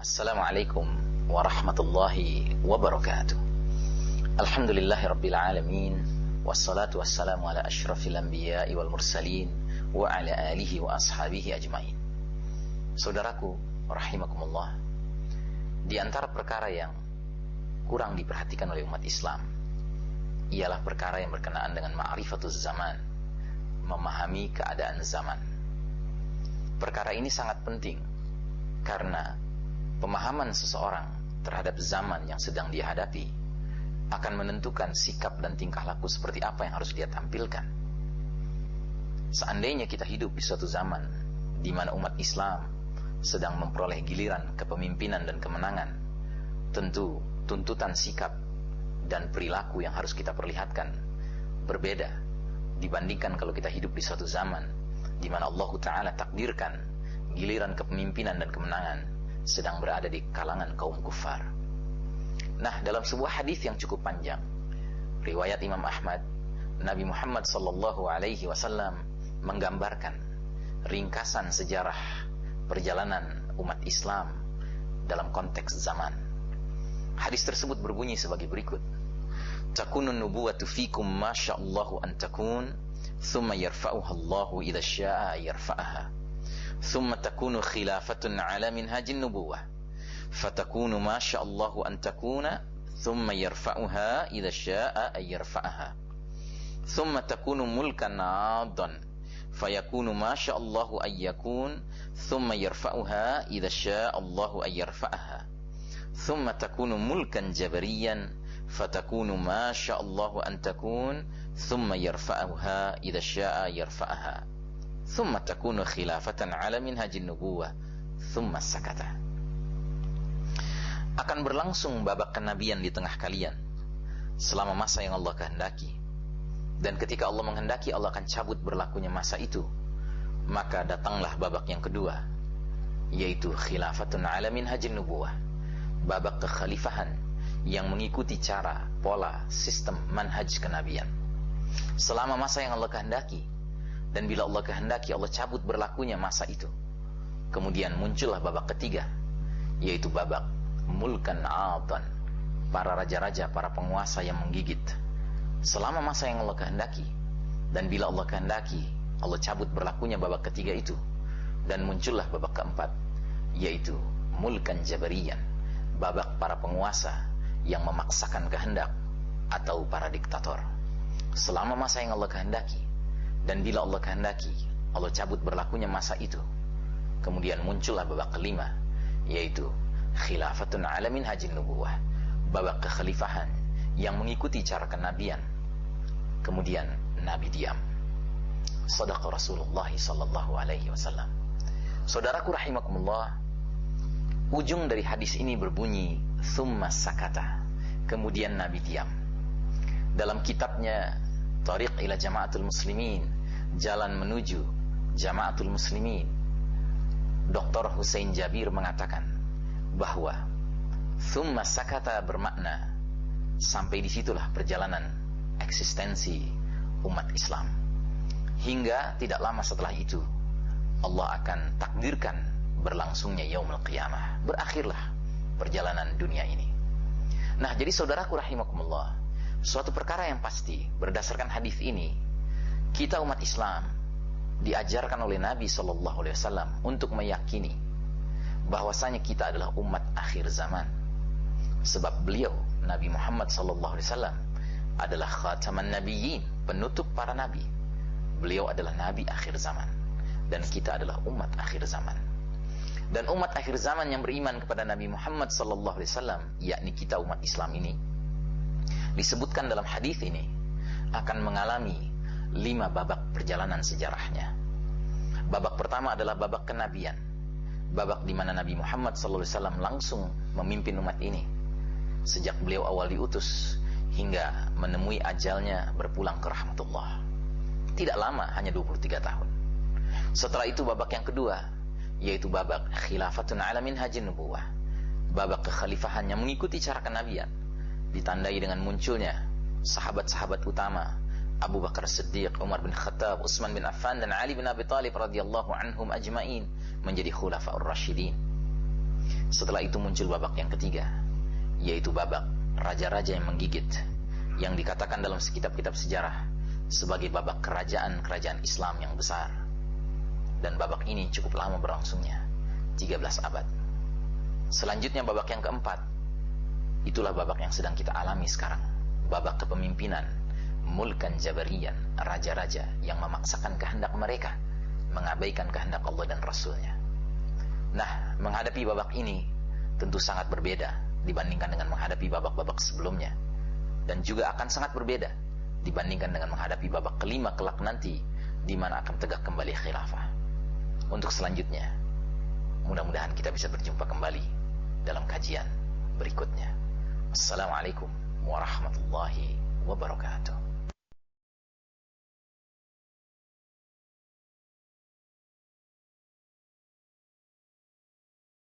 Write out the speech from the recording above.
Assalamualaikum warahmatullahi wabarakatuh. Alhamdulillahi rabbil alamin. Wassalatu wassalamu ala ashrafil anbiya'i wal mursalin wa ala alihi wa ashabihi ajmain. Saudaraku rahimakumullah, di antara perkara yang kurang diperhatikan oleh umat Islam ialah perkara yang berkenaan dengan ma'rifatuz zaman, memahami keadaan zaman. Perkara ini sangat penting karena pemahaman seseorang terhadap zaman yang sedang dia hadapi akan menentukan sikap dan tingkah laku seperti apa yang harus dia tampilkan. Seandainya kita hidup di suatu zaman di mana umat Islam sedang memperoleh giliran kepemimpinan dan kemenangan, tentu tuntutan sikap dan perilaku yang harus kita perlihatkan berbeda dibandingkan kalau kita hidup di suatu zaman di mana Allah Ta'ala takdirkan giliran kepemimpinan dan kemenangan sedang berada di kalangan kaum kufar. Nah, dalam sebuah hadis yang cukup panjang, riwayat Imam Ahmad, Nabi Muhammad sallallahu alaihi wasallam menggambarkan ringkasan sejarah perjalanan umat Islam dalam konteks zaman. Hadis tersebut berbunyi sebagai berikut: Takunun nubuwatu fikum ma sya'allahu an takun, thumma yarfa'uha Allahu idza syaa yarfa'aha. ثم تكون خلافة على منهاج النبوة فتكون ما شاء الله أن تكون ثم يرفعها إذا شاء أن يرفعها ثم تكون ملكا عاضا فيكون ما شاء الله أن يكون ثم يرفعها إذا شاء الله أن يرفعها ثم تكون ملكا جبريا فتكون ما شاء الله أن تكون ثم يرفعها إذا شاء يرفعها ثم تكون خلافة على منهج النبوة ثم sakata. Akan berlangsung babak kenabian di tengah kalian selama masa yang Allah kehendaki, dan ketika Allah menghendaki Allah akan cabut berlakunya masa itu. Maka datanglah babak yang kedua, yaitu khilafatun ala minhajin nubuwah, babak kekhalifahan yang mengikuti cara, pola, sistem, manhaj kenabian selama masa yang Allah kehendaki. Dan bila Allah kehendaki, Allah cabut berlakunya masa itu. Kemudian muncullah babak ketiga, yaitu babak mulkan a'atan, para raja-raja, para penguasa yang menggigit selama masa yang Allah kehendaki. Dan bila Allah kehendaki, Allah cabut berlakunya babak ketiga itu. Dan muncullah babak keempat, yaitu mulkan jabariyan, babak para penguasa yang memaksakan kehendak, atau para diktator selama masa yang Allah kehendaki. Dan bila Allah kehendaki, Allah cabut berlakunya masa itu. Kemudian muncullah babak kelima, yaitu khilafatun ala minhajin nubuwah, babak kekhalifahan yang mengikuti cara kenabian. Kemudian Nabi diam. Shadaqa Rasulullah sallallahu alaihi wasallam. Saudaraku rahimakumullah, ujung dari hadis ini berbunyi thumma sakata, kemudian Nabi diam. Dalam kitabnya Tariq ila Jama'atul Muslimin, jalan menuju Jama'atul Muslimin, Dr. Hussein Jabir mengatakan bahwa thumma sakata bermakna sampai disitulah perjalanan eksistensi umat Islam, hingga tidak lama setelah itu Allah akan takdirkan berlangsungnya yaumul qiyamah, berakhirlah perjalanan dunia ini. Nah, jadi saudaraku rahimakumullah, suatu perkara yang pasti berdasarkan hadis ini, kita umat Islam diajarkan oleh Nabi sallallahu alaihi wasallam untuk meyakini bahwasanya kita adalah umat akhir zaman. Sebab beliau Nabi Muhammad sallallahu alaihi wasallam adalah khataman nabiyyin, penutup para nabi. Beliau adalah nabi akhir zaman, dan kita adalah umat akhir zaman. Dan umat akhir zaman yang beriman kepada Nabi Muhammad sallallahu alaihi wasallam, yakni kita umat Islam ini, disebutkan dalam hadis ini akan mengalami 5 babak perjalanan sejarahnya. Babak pertama adalah babak kenabian, babak di mana Nabi Muhammad SAW langsung memimpin umat ini sejak beliau awal diutus hingga menemui ajalnya berpulang ke rahmatullah. Tidak lama, hanya 23 tahun. Setelah itu babak yang kedua, yaitu babak khilafatun ala minhajin nubuwah, babak kekhalifahan yang mengikuti cara kenabian, ditandai dengan munculnya sahabat-sahabat utama Abu Bakar Siddiq, Umar bin Khattab, Utsman bin Affan, dan Ali bin Abi Thalib radhiyallahu anhum ajmain menjadi khulafaur rasyidin. Setelah itu muncul babak yang ketiga, yaitu babak raja-raja yang menggigit, yang dikatakan dalam kitab-kitab sejarah sebagai babak kerajaan-kerajaan Islam yang besar. Dan babak ini cukup lama berlangsungnya, 13 abad. Selanjutnya babak yang keempat, itulah babak yang sedang kita alami sekarang, babak kepemimpinan mulkan jabariyan, raja-raja yang memaksakan kehendak mereka, mengabaikan kehendak Allah dan Rasulnya. Nah, menghadapi babak ini tentu sangat berbeda dibandingkan dengan menghadapi babak-babak sebelumnya, dan juga akan sangat berbeda dibandingkan dengan menghadapi babak kelima kelak nanti, di mana akan tegak kembali khilafah. Untuk selanjutnya, mudah-mudahan kita bisa berjumpa kembali dalam kajian berikutnya. Assalamualaikum warahmatullahi wabarakatuh.